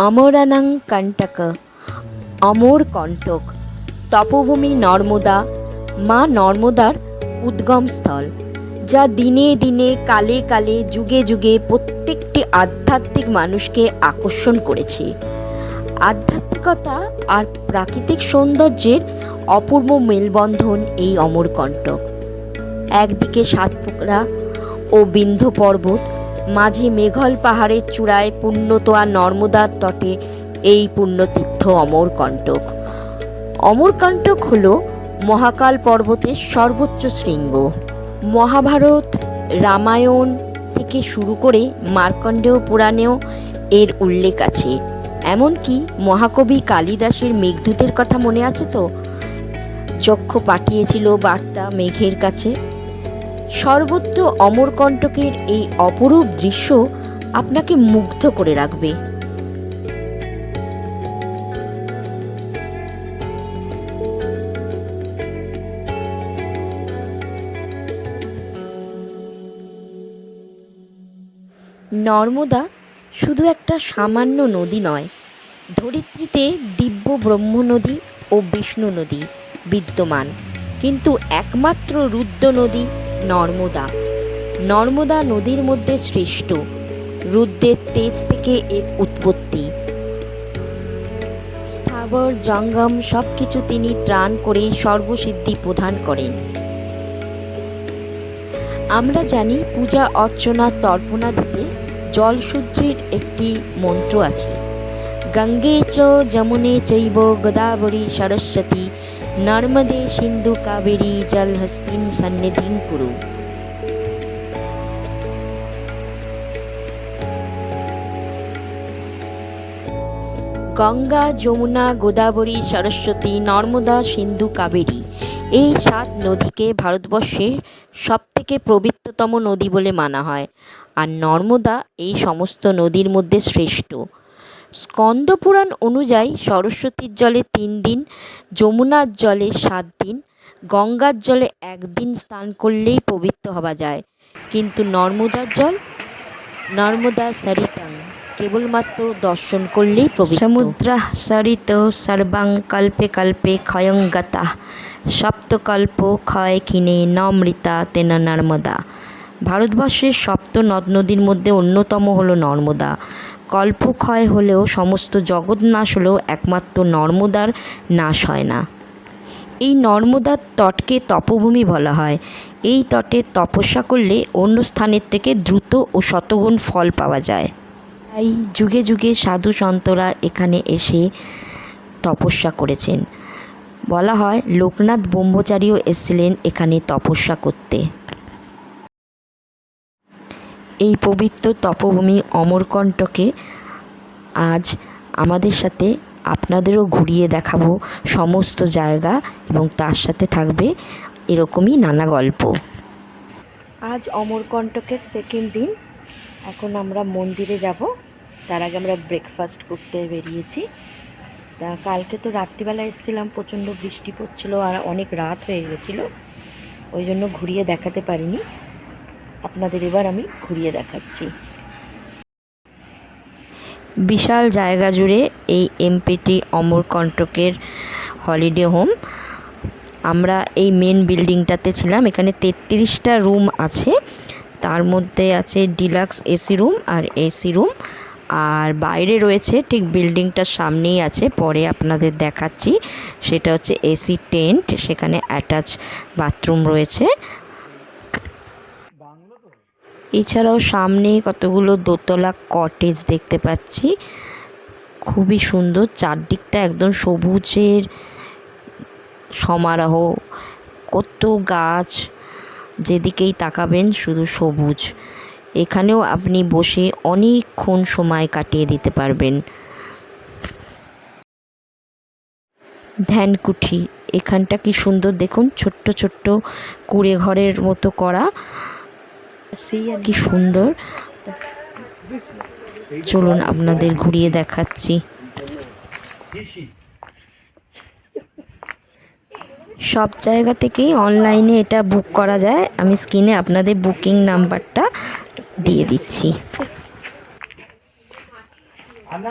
অমরানাং কণ্টক, অমর কণ্টক, তপভূমি নর্মদা, মা নর্মদার উদ্গমস্থল, যা দিনে দিনে কালে কালে যুগে যুগে প্রত্যেকটি আধ্যাত্মিক মানুষকে আকর্ষণ করেছে। আধ্যাত্মিকতা আর প্রাকৃতিক সৌন্দর্যের অপূর্ব মেলবন্ধন এই অমরকণ্টক। একদিকে সাতপুরা ও বিন্ধ্য পর্বত, মাঝে মেঘল পাহাড়ের চূড়ায় পুণ্যতোয়া নর্মদার তটে এই পুণ্যতীর্থ অমরকণ্টক। অমরকণ্টক হল মহাকাল পর্বতের সর্বোচ্চ শৃঙ্গ। মহাভারত, রামায়ণ থেকে শুরু করে মার্কণ্ডেয় পুরাণেও এর উল্লেখ আছে। এমনকি মহাকবি কালিদাসের মেঘদূতের কথা মনে আছে তো? যক্ষ পাঠিয়েছিল বার্তা মেঘের কাছে। সর্বত্র অমরকণ্টকের এই অপরূপ দৃশ্য আপনাকে মুগ্ধ করে রাখবে। নর্মদা শুধু একটা সামান্য নদী নয়, ধরিত্রীতে দিব্য ব্রহ্ম নদী ও বিষ্ণু নদী বিদ্যমান, কিন্তু একমাত্র রুদ্র নদী নর্মদা। নর্মদা নদীর মধ্যে শ্রেষ্ঠ। রুদ্রের তেজ থেকে এর উৎপত্তি। স্থাবর জঙ্গম সব কিছু তিনি ত্রাণ করে সর্বসিদ্ধি প্রদান করেন। আমরা জানি পূজা অর্চনা তর্পণা দিতে জলসূত্রের একটি মন্ত্র আছে, গঙ্গে চ যমুনে চৈব গোদাবরী সরস্বতী নর্মদে সিন্ধু কাবেরী জলহস্তিং সন্নিধিং কুরু। গঙ্গা, যমুনা, গোদাবরী, সরস্বতী, নর্মদা, সিন্ধু, কাবেরী, এই 7 নদীকে ভারতবর্ষের সবথেকে পবিত্রতম নদী বলে মানা হয়। আর নর্মদা এই সমস্ত নদীর মধ্যে শ্রেষ্ঠ। স্কন্দ পুরাণ অনুযায়ী সরস্বতীর জলে 3 দিন, যমুনার জলে 7 দিন, গঙ্গার জলে 1 দিন স্নান করলেই পবিত্র হওয়া যায়। কিন্তু নর্মদার জল, নর্মদা সরিতং, কেবলমাত্র দর্শন করলেই পবিত্র। সমুদ্রা সরিত সর্বাং কল্পে কল্পে ক্ষয়ং গতা, সপ্তকল্প ক্ষয় ক্ষীণে নমৃতা তেন নর্মদা। ভারতবর্ষের 7 নদ নদীর মধ্যে অন্যতম হলো নর্মদা। কল্পক্ষয় হলেও, সমস্ত জগৎ নাশ হলেও একমাত্র নর্মদার নাশ হয় না। এই নর্মদার তটকে তপভূমি বলা হয়। এই তটে তপস্যা করলে অন্য স্থানের থেকে দ্রুত ও শতগুণ ফল পাওয়া যায়। তাই যুগে যুগে সাধু সন্তরা এখানে এসে তপস্যা করেছেন। বলা হয় লোকনাথ ব্রহ্মচারীও এসেছিলেন এখানে তপস্যা করতে। এই পবিত্র তপভূমি অমরকণ্টকে আজ আমাদের সাথে আপনাদেরও ঘুরিয়ে দেখাবো সমস্ত জায়গা, এবং তার সাথে থাকবে এরকমই নানা গল্প। আজ অমরকণ্টকের 2nd দিন। এখন আমরা মন্দিরে যাব। তার আগে আমরা ব্রেকফাস্ট করতে বেরিয়েছি। তা কালকে তো রাত্রিবেলা এসেছিলাম, প্রচণ্ড বৃষ্টি পড়ছিল আর অনেক রাত হয়ে গেছিলো, ওই জন্য ঘুরিয়ে দেখাতে পারিনি। আপনাদের এবার আমি ঘুরিয়ে দেখাচ্ছি। বিশাল জায়গা জুড়ে এই এমপিটি অমরকণ্টকের হলিডে হোম। আমরা এই মেন বিল্ডিংটাতে ছিলাম। এখানে 33টা রুম আছে, তার মধ্যে আছে ডিলাক্স এসি রুম আর এসি রুম। আর বাইরে রয়েছে, ঠিক বিল্ডিংটার সামনেই আছে, পরে আপনাদের দেখাচ্ছি, সেটা হচ্ছে এসি টেন্ট। সেখানে অ্যাটাচ বাথরুম রয়েছে। এছাড়াও সামনে কতগুলো দোতলা কটেজ দেখতে পাচ্ছি, খুবই সুন্দর। চারদিকটা একদম সবুজের সমারোহ, কত গাছ, যেদিকেই তাকাবেন শুধু সবুজ। এখানেও আপনি বসে অনেকক্ষণ সময় কাটিয়ে দিতে পারবেন। ধ্যানকুঠি, এখানটা কি সুন্দর দেখুন, ছোট্ট ছোট্ট কুঁড়ে ঘরের মতো করা, কি সুন্দর। চলুন আপনাদের ঘুরিয়ে দেখাচ্ছি। সব জায়গা থেকেই অনলাইনে এটা বুক করা যায়। আমি স্ক্রিনে আপনাদের বুকিং নাম্বারটা দিয়ে দিচ্ছি। একটা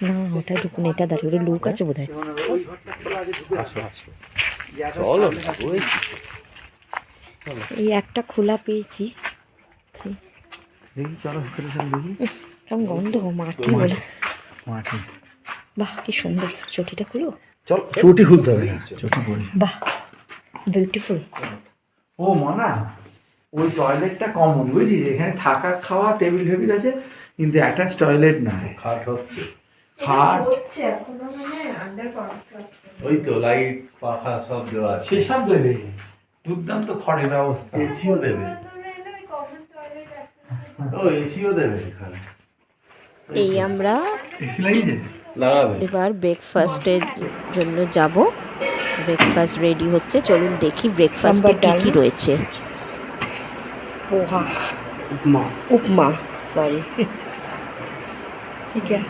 না ওটাই ঢুকুন, এটা দাঁড়িয়ে ওটা লোক আছে বোধ হয়। এই একটা খোলা পেয়েছি, কেমন গন্ধ, মাটি বলে। বাহ কি সুন্দর, চটিটা খুলো। চল চটি খুলতে হবে, চটি পরে। বাহ বিউটিফুল। ও মানা ওই টয়লেটটা কমন বুঝছিস, এখানে থাকা খাওয়া টেবিল ফেবিল আছে কিন্তু অ্যাটাচ টয়লেট না। খাট হচ্ছে, খাট ওই তো লাইট পাখা সব দেওয়া আছে, সেসব দেবে। দুর্দান্ত খড়ের ব্যবস্থা। এসিও দেবে, ও এসিও দেবে এখানে। এই আমরা এসি লাগিয়েছে, লাগাবে। এবার ব্রেকফাস্টের জন্য যাব। ব্রেকফাস্ট রেডি হচ্ছে, চলুন দেখি ব্রেকফাস্টে কি কি রয়েছে। পোহা, উপমা, उपमा सॉरी ठीक है,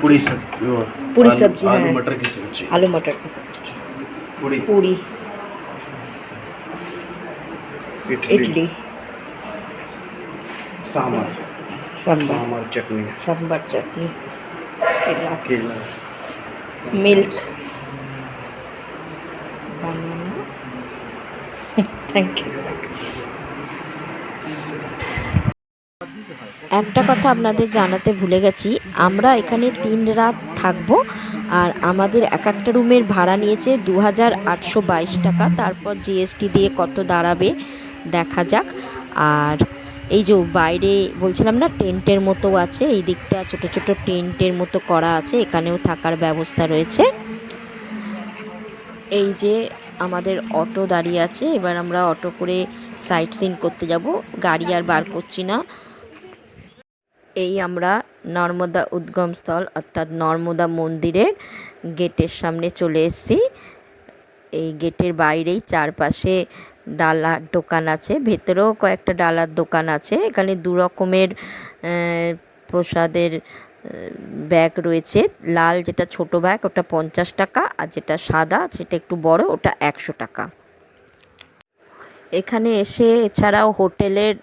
पूरी सब्जी, पूरी सब्जी आलू है, मटर की सब्जी, आलू मटर की सब्जी, पूरी पूरी, इडली, इडली, सांभर, सांभर, सांभर चटनी, सांभर चटनी, केला, मिल्क, बनाना, थैंक यू। একটা কথা আপনাদের জানাতে ভুলে গেছি, আমরা এখানে 3 রাত থাকবো আর আমাদের এক একটা রুমের ভাড়া নিয়েছে 2822 টাকা। তারপর জিএসটি দিয়ে কত দাঁড়াবে দেখা যাক। আর এই যে বাইরে বলছিলাম না টেন্টের মতো আছে, এই দিকটা ছোট ছোট টেন্টের মতো করা আছে, এখানেও থাকার ব্যবস্থা রয়েছে। এই যে আমাদের অটো দাঁড়িয়ে আছে, এবার আমরা অটো করে সাইট সিন করতে যাব, গাড়ি আর বার করছি না। এই আমরা নর্মদা উদ্গমস্থল অর্থাৎ নর্মদা মন্দিরের গেটের সামনে চলে এসেছি। এই গেটের বাইরেই চারপাশে ডালার দোকান আছে, ভেতরেও কয়েকটা ডালার দোকান আছে। এখানে 2 রকমের প্রসাদের ব্যাগ রয়েছে। লাল যেটা ছোট ব্যাগ ওটা 50 টাকা, আর যেটা সাদা সেটা একটু বড় ওটা 100 টাকা। এখানে এসে এছাড়াও হোটেলের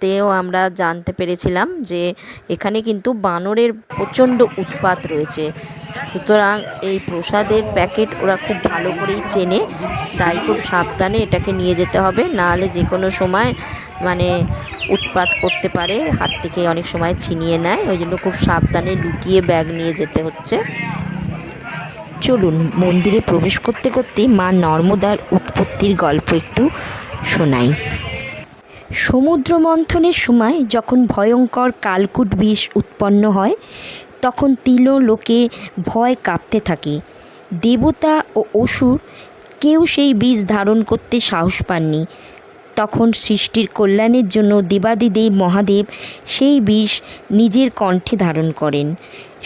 তেও আমরা জানতে পেরেছিলাম যে এখানে কিন্তু বানরের প্রচণ্ড উৎপাত রয়েছে, সুতরাং এই প্রসাদের প্যাকেট ওরা খুব ভালো করেই চেনে, তাই খুব সাবধানে এটাকে নিয়ে যেতে হবে, নাহলে যে কোনো সময় মানে উৎপাত করতে পারে, হাত থেকে অনেক সময় ছিনিয়ে নেয়, ওই জন্য খুব সাবধানে লুকিয়ে ব্যাগ নিয়ে যেতে হচ্ছে। চলুন মন্দিরে প্রবেশ করতে করতে মা নর্মদার উৎপত্তির গল্প একটু শোনাই। সমুদ্র মন্থনের সময় যখন ভয়ঙ্কর কালকূট বিষ উৎপন্ন হয়, তখন লোকে ভয় কাঁপতে থাকে। দেবতা ও অসুর কেউ সেই বিষ ধারণ করতে সাহস পাননি। তখন সৃষ্টির কল্যাণের জন্য দেবাদিদেব মহাদেব সেই বিষ নিজের কণ্ঠে ধারণ করেন।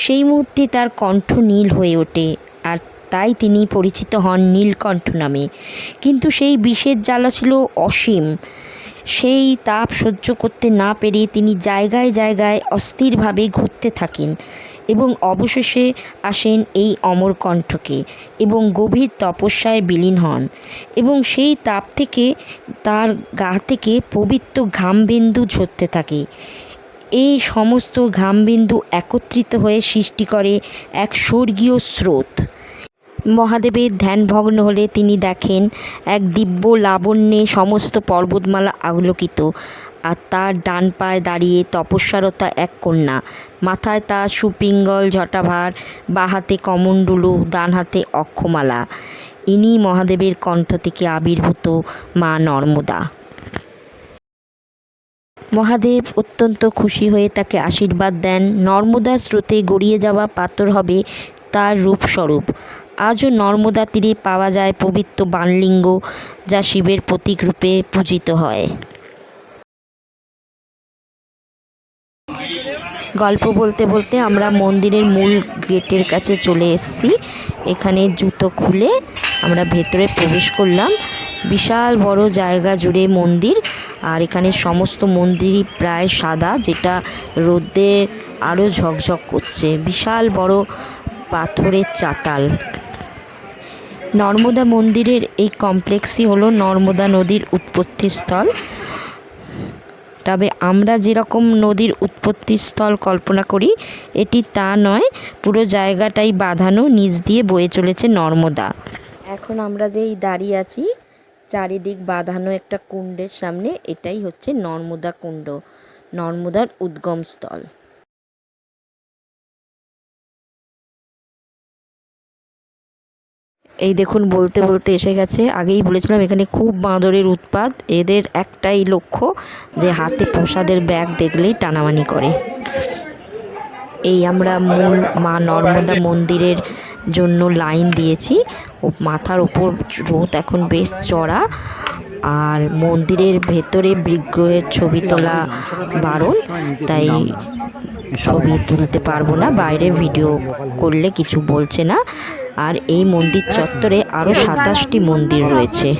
সেই মুহূর্তে তার কণ্ঠ নীল হয়ে ওঠে, আর তাই তিনি পরিচিত হন নীলকণ্ঠ নামে। কিন্তু সেই বিষের জ্বালা ছিল অসীম। সেই তাপ সহ্য করতে না পেরে তিনি জায়গায় জায়গায় অস্থিরভাবে ঘুরতে থাকেন এবং অবশেষে আসেন এই অমরকণ্ঠকে এবং গভীর তপস্যায় বিলীন হন, এবং সেই তাপ থেকে তার গা থেকে পবিত্র ঘামবিন্দু ঝরতে থাকে। এই সমস্ত ঘামবিন্দু একত্রিত হয়ে সৃষ্টি করে এক স্বর্গীয় স্রোত। মহাদেবের ধ্যানভগ্ন হলে তিনি দেখেন এক দিব্য লাবণ্যে সমস্ত পর্বতমালা আলোকিত, আর তার ডান পায়ে দাঁড়িয়ে তপস্যারতা এক কন্যা। মাথায় তার সুপিঙ্গল জটাভার, বাঁ হাতে কমণ্ডলু, ডান হাতে অক্ষমালা। ইনি মহাদেবের কণ্ঠ থেকে আবির্ভূত মা নর্মদা। মহাদেব অত্যন্ত খুশি হয়ে তাকে আশীর্বাদ দেন, নর্মদার স্রোতে গড়িয়ে যাওয়া পাথর হবে তার রূপস্বরূপ। আজও নর্মদা তীরে পাওয়া যায় পবিত্র বাণলিঙ্গ, যা শিবের প্রতীক রূপে পূজিত হয়। গল্প বলতে বলতে আমরা মন্দিরের মূল গেটের কাছে চলে এসেছি। এখানে জুতো খুলে আমরা ভেতরে প্রবেশ করলাম। বিশাল বড় জায়গা জুড়ে মন্দির, আর এখানে সমস্ত মন্দিরই প্রায় সাদা, যেটা রোদে আরও ঝকঝক করছে। বিশাল বড় পাথরের চাতাল। নর্মদা মন্দিরের এই কমপ্লেক্সই হলো নর্মদা নদীর উৎপত্তিস্থল। তবে আমরা যেরকম নদীর উৎপত্তিস্থল কল্পনা করি এটি তা নয়, পুরো জায়গাটাই বাঁধানো, নিচ দিয়ে বয়ে চলেছে নর্মদা। এখন আমরা যেই দাঁড়িয়ে আছি চারিদিক বাঁধানো একটা কুণ্ডের সামনে, এটাই হচ্ছে নর্মদা কুণ্ড, নর্মদার উদ্গমস্থল। এই দেখুন বলতে বলতে এসে গেছে। আগেই বলেছিলাম এখানে খুব বাঁদরের উৎপাত। এদের একটাই লক্ষ্য যে হাতে প্রসাদের ব্যাগ দেখলেই টানামানি করে। এই আমরা মূল মা নর্মদা মন্দিরের জন্য লাইন দিয়েছি। ও মাথার ওপর রোদ এখন বেশ চড়া, আর মন্দিরের ভেতরে বিগ্রহের ছবি তোলা বারণ, তাই ছবি তুলতে পারবো না, বাইরে ভিডিও করলে কিছু বলছে না। আর এই মন্দির চত্বরে আরও 27টি মন্দির রয়েছে।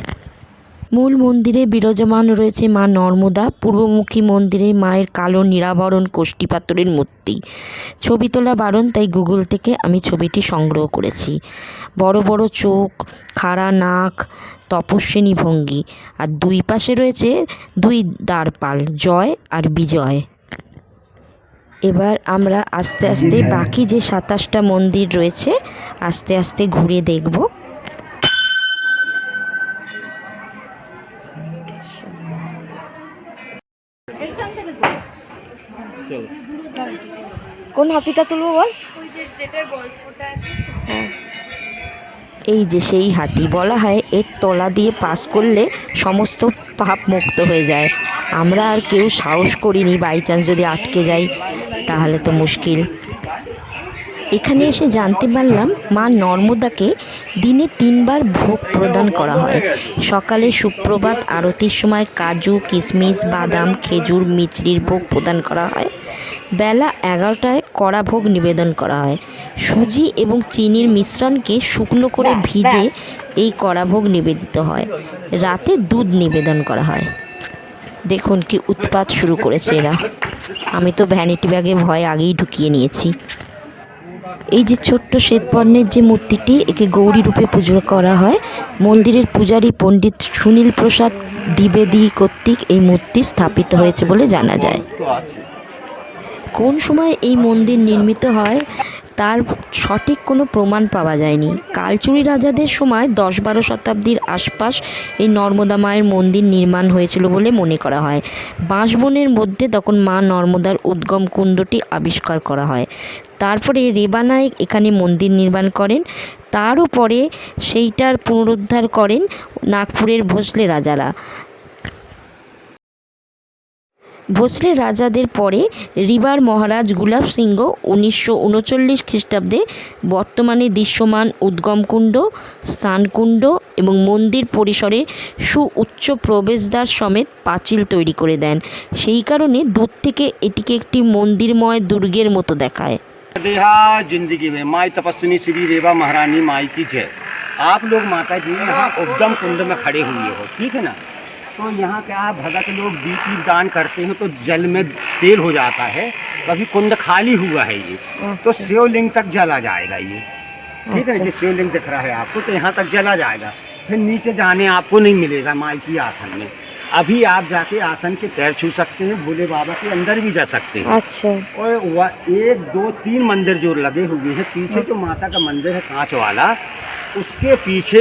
মূল মন্দিরে বিরাজমান রয়েছে মা নর্মদা। পূর্বমুখী মন্দিরে মায়ের কালো নিরাবরণ কোষ্ঠী পাথরের মূর্তি। ছবি তোলা বারণ, তাই গুগল থেকে আমি ছবিটি সংগ্রহ করেছি। বড় বড় চোখ, খাড়া নাক, তপস্বিনী ভঙ্গি, আর দুই পাশে রয়েছে দুই দ্বারপাল, জয় আর বিজয়। এবার আমরা আস্তে আস্তে বাকি যে 27টা মন্দির রয়েছে আস্তে আস্তে ঘুরে দেখব। কোন হাতিটা তুলবো বল? এই যে সেই হাতি, বলা হয় এর তলা দিয়ে পাস করলে সমস্ত পাপ মুক্ত হয়ে যায়। আমরা আর কেউ সাহস করিনি, বাই চান্স যদি আটকে যাই তাহলে তো মুশকিল। এখানে এসে জানতে পারলাম মা নর্মদাকে দিনে 3 বার ভোগ প্রদান করা হয়। সকালে সুপ্রভাত আরতির সময় কাজু, কিশমিশ, বাদাম, খেজুর, মিছরির ভোগ প্রদান করা হয়। বেলা 11টায় কড়া ভোগ নিবেদন করা হয়। সুজি এবং চিনির মিশ্রণকে শুকনো করে ভিজে এই কড়া ভোগ নিবেদিত হয়। রাতে দুধ নিবেদন করা হয়। দেখুন কি উৎপাত শুরু করেছে এরা। আমি তো ভ্যানিটি ব্যাগে ভয় আগেই ঢুকিয়ে নিয়েছি। এই যে ছোট্ট শ্বেতবর্ণের যে মূর্তিটি, একে গৌরী রূপে পুজো করা হয়। মন্দিরের পূজারী পণ্ডিত সুনীল প্রসাদ দ্বিবেদী কর্তৃক এই মূর্তি স্থাপিত হয়েছে বলে জানা যায়। কোন সময় এই মন্দির নির্মিত হয় তার সঠিক কোনো প্রমাণ পাওয়া যায়নি। কালচুরি রাজাদের সময় 10-12 শতাব্দীর আশপাশ এই নর্মদা মায়ের মন্দির নির্মাণ হয়েছিল বলে মনে করা হয়। বাঁশবনের মধ্যে তখন মা নর্মদার উদ্গম কুণ্ডটি আবিষ্কার করা হয়। তারপরে রেবা নায়েক এখানে মন্দির নির্মাণ করেন। তারও পরে সেইটার পুনরুদ্ধার করেন নাগপুরের ভোসলে রাজারা। ভোসলে রাজাদের পরে রিবার মহারাজ গুলাব সিংহ 1939 খ্রিস্টাব্দে বর্তমানে দৃশ্যমান উদ্গমকুণ্ড, স্নানকুণ্ড এবং মন্দির পরিসরে সুউচ্চ প্রবেশদ্বার সমেত পাঁচিল তৈরি করে দেন। সেই কারণে দূর থেকে এটিকে একটি মন্দিরময় দুর্গের মতো দেখায়। जिंदगी में माई तपस्विनी श्री रेवा महारानी माई की जय। आप लोग माता जी यहाँ उद्गम कुंड में खड़े हुए हो, ठीक है ना। तो यहाँ क्या भगत लोग दीप दान करते हैं तो जल में तेल हो जाता है। कभी कुंड खाली हुआ है ये, तो शिवलिंग तक जला जाएगा ये, ठीक है। जो शिवलिंग दिख रहा है आपको, तो यहाँ तक जला जाएगा। फिर नीचे जाने आपको नहीं मिलेगा माई की आसन में। अभी आप जाके आसन के पैर छू सकते हैं, भोले बाबा के अंदर भी जा सकते हैं। अच्छा। और 1, 2, 3 मंदिर जो लगे हुए हैं, पीछे जो माता का मंदिर है कांच वाला, उसके पीछे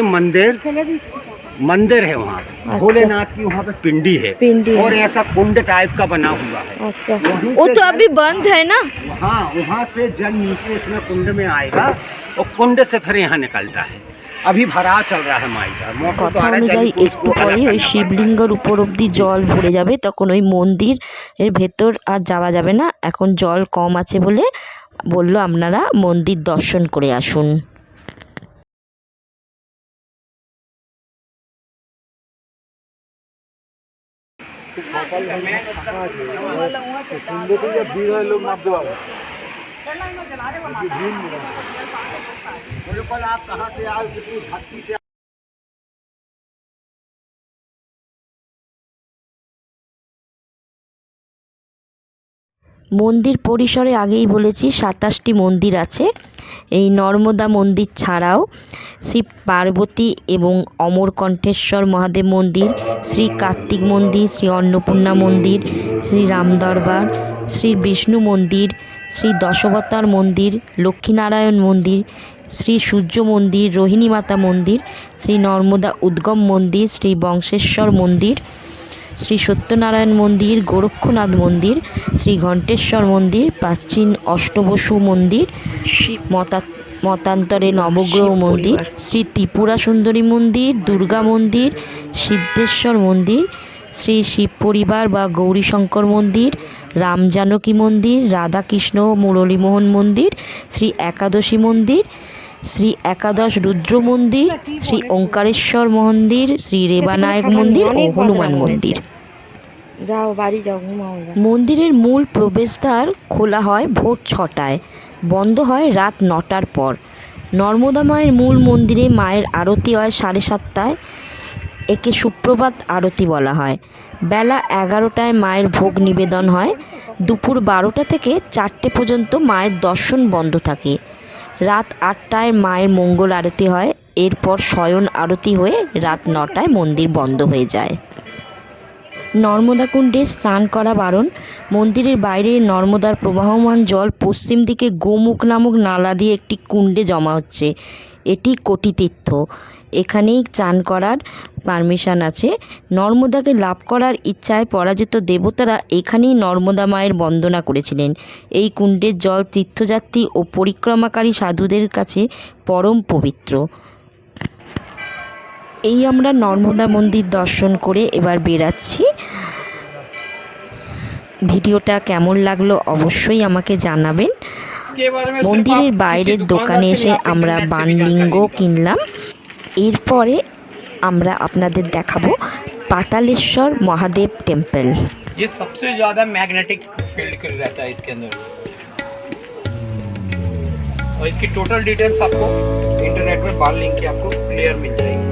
मंदिर है वहाँ पे। भोलेनाथ की वहाँ पे पिंडी है, और ऐसा कुंड टाइप का बना हुआ है। अच्छा, वो तो अभी बंद है ना। हाँ, वहाँ से जल नीचे इसमें कुंड में आएगा और कुंड से फिर यहाँ निकलता है। अभी भरा चल रहा है माई का। কথা অনুযায়ী একটু পরেই ওই শিবলিঙ্গের উপর অব্দি জল ভরে যাবে, তখন ওই মন্দির এর ভেতর আর যাওয়া যাবে না। এখন জল কম আছে বলে বললো আপনারা মন্দির দর্শন করে আসুন। आप कहाँ से आए, कितनी भक्ति से। মন্দির পরিসরে আগেই বলেছি 27টি মন্দির আছে। এই নর্মদা মন্দির ছাড়াও শ্রী পার্বতী এবং অমরকণ্ঠেশ্বর মহাদেব মন্দির, শ্রী কার্তিক মন্দির, শ্রী অন্নপূর্ণা মন্দির, শ্রী রামদরবার, শ্রী বিষ্ণু মন্দির, শ্রী দশাবতার মন্দির, লক্ষ্মীনারায়ণ মন্দির, শ্রী সূর্য মন্দির, রোহিণী মাতা মন্দির, শ্রী নর্মদা উদ্গম মন্দির, শ্রী বংশেশ্বর মন্দির, শ্রী সত্যনারায়ণ মন্দির, গোরক্ষনাথ মন্দির, শ্রী ঘণ্টেশ্বর মন্দির, প্রাচীন অষ্টবসু মন্দির, মতান্তরে নবগ্রহ মন্দির, শ্রী ত্রিপুরা সুন্দরী মন্দির, দুর্গা মন্দির, সিদ্ধেশ্বর মন্দির, শ্রী শিব পরিবার বা গৌরীশঙ্কর মন্দির, রামজানকী মন্দির, রাধাকৃষ্ণ মুরলীমোহন মন্দির, শ্রী একাদশী মন্দির, শ্রী একাদশ রুদ্র মন্দির, শ্রী ওঙ্কারেশ্বর মন্দির, শ্রী রেবানায়ক মন্দির ও হনুমান মন্দির। যাও বাড়ি যাও, ঘুমাও। মন্দিরের মূল প্রবেশদ্বার খোলা হয় ভোর 6টায়, বন্ধ হয় রাত 9টার পর। নর্মদা মায়ের মূল মন্দিরে মায়ের আরতি হয় 7:30টায়। একে সুপ্রভাত আরতি বলা হয়। বেলা 11টায় মায়ের ভোগ নিবেদন হয়। দুপুর 12টা থেকে 4টে পর্যন্ত মায়ের দর্শন বন্ধ থাকে। রাত 8টায় মায়ের মঙ্গল আরতি হয়। এরপর শয়ন আরতি হয়ে রাত 9টায় মন্দির বন্ধ হয়ে যায়। নর্মদা কুণ্ডে স্নান করা বারণ। মন্দিরের বাইরে নর্মদার প্রবাহমান জল পশ্চিম দিকে গোমুখ নামক নালা দিয়ে একটি কুণ্ডে জমা হচ্ছে। এটি কোটিতীর্থ। এখানেই চান করার পারমিশন আছে। নর্মদাকে লাভ করার ইচ্ছায় পরাজিত দেবতারা এখানেই নর্মদা মায়ের বন্দনা করেছিলেন। এই কুণ্ডের জল তীর্থযাত্রী ও পরিক্রমাকারী সাধুদের কাছে পরম পবিত্র। এই আমরা নর্মদা মন্দির দর্শন করে এবার বেরাচ্ছি। ভিডিওটা কেমন লাগলো অবশ্যই আমাকে জানাবেন। মন্দিরের বাইরের দোকানে এসে আমরা বানলিঙ্গ কিনলাম। এরপরে আমরা আপনাদের দেখাবো पातालेश्वर महादेव टेम्पल। ये सबसे ज़्यादा मैग्नेटिक फील्ड कर रहता है इसके अंदर, और इसकी टोटल डिटेल्स आपको इंटरनेट पर बाल लिंक की आपको क्लियर मिल जाएगी।